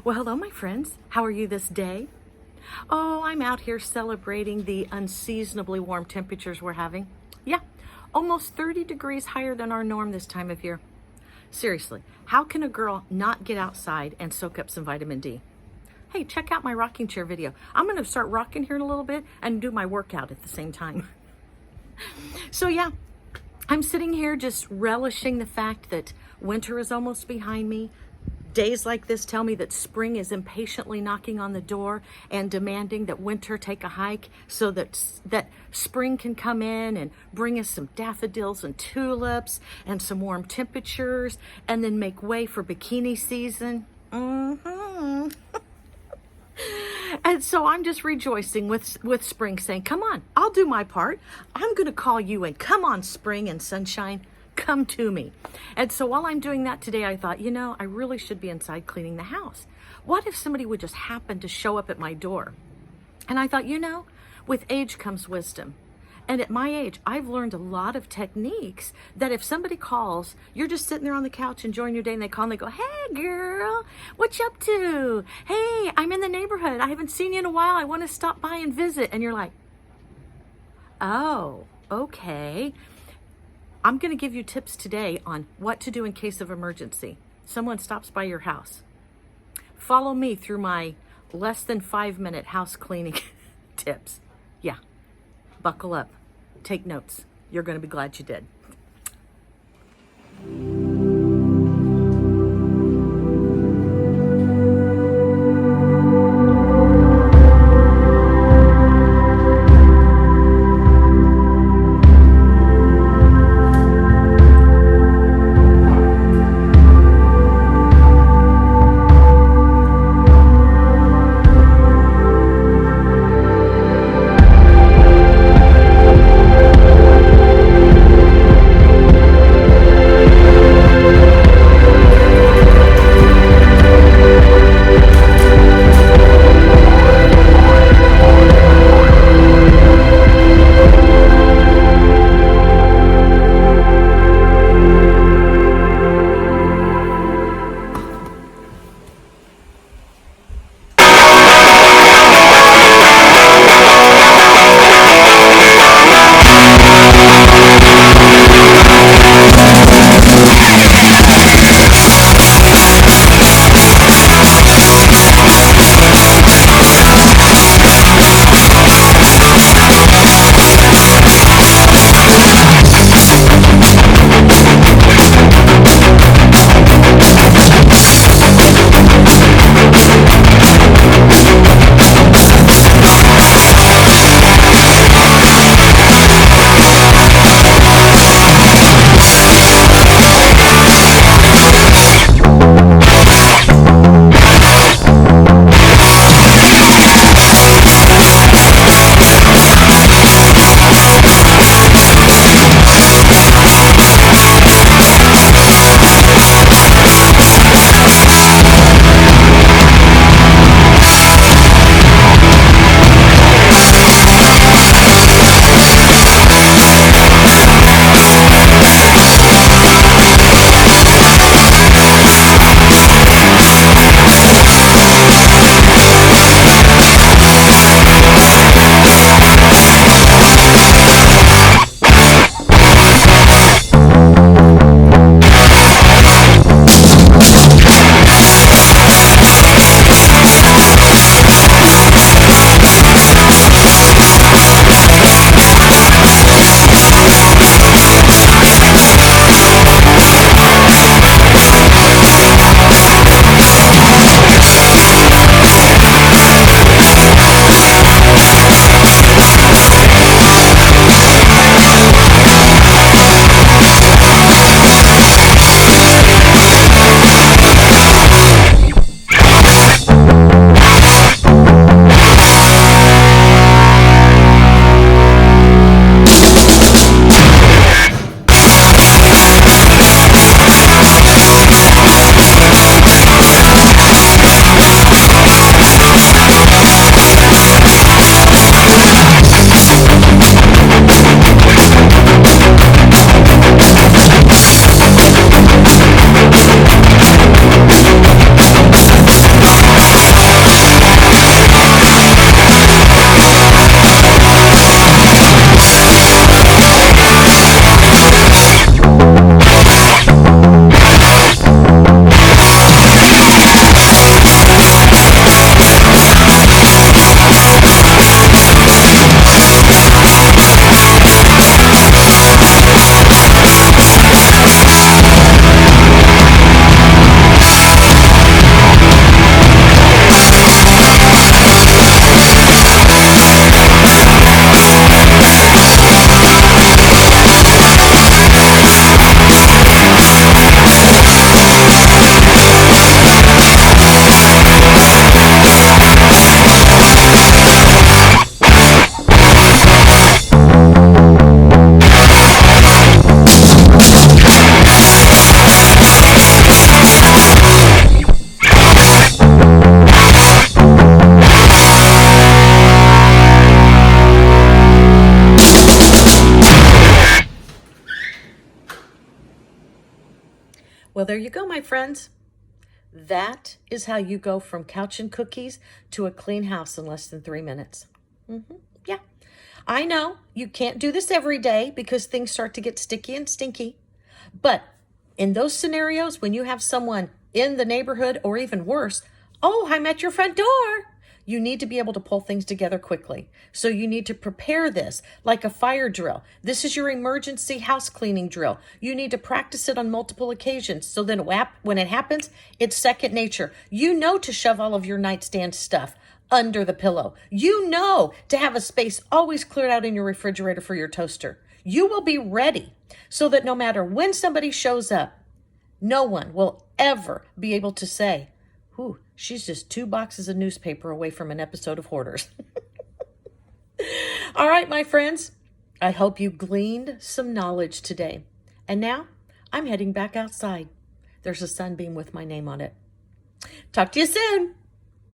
Well, hello, my friends. How are you this day? Oh, I'm out here celebrating the unseasonably warm temperatures we're having. Yeah, almost 30 degrees higher than our norm this time of year. Seriously, how can a girl not get outside and soak up some vitamin D? Hey, check out my rocking chair video. I'm going to start rocking here in a little bit and do my workout at the same time. So yeah, I'm sitting here just relishing the fact that winter is almost behind me. Days like this tell me that spring is impatiently knocking on the door and demanding that winter take a hike so that spring can come in and bring us some daffodils and tulips and some warm temperatures and then make way for bikini season. And so I'm just rejoicing with spring, saying, come on, I'll do my part. I'm going to call you in. Come on, spring and sunshine. Come to me. And so while I'm doing that today, I thought, I really should be inside cleaning the house. What if somebody would just happen to show up at my door? And I thought, with age comes wisdom. And at my age, I've learned a lot of techniques that if somebody calls, you're just sitting there on the couch enjoying your day and they call and they go, hey girl, what you up to? Hey, I'm in the neighborhood. I haven't seen you in a while. I want to stop by and visit. And you're like, oh, okay. I'm going to give you tips today on what to do in case of emergency. Someone stops by your house. Follow me through my less than 5-minute house cleaning tips. Yeah, buckle up. Take notes. You're going to be glad you did. there you go, my friends. That is how you go from couch and cookies to a clean house in less than 3 minutes. Yeah. I know you can't do this every day because things start to get sticky and stinky. But in those scenarios, when you have someone in the neighborhood or even worse, oh, I'm at your front door, you need to be able to pull things together quickly. So you need to prepare this like a fire drill. This is your emergency house cleaning drill. You need to practice it on multiple occasions so then when it happens, it's second nature. You know to shove all of your nightstand stuff under the pillow. You know to have a space always cleared out in your refrigerator for your toaster. You will be ready so that no matter when somebody shows up, no one will ever be able to say, "Ooh, she's just 2 boxes of newspaper away from an episode of Hoarders." All right, my friends, I hope you gleaned some knowledge today. And now I'm heading back outside. There's a sunbeam with my name on it. Talk to you soon.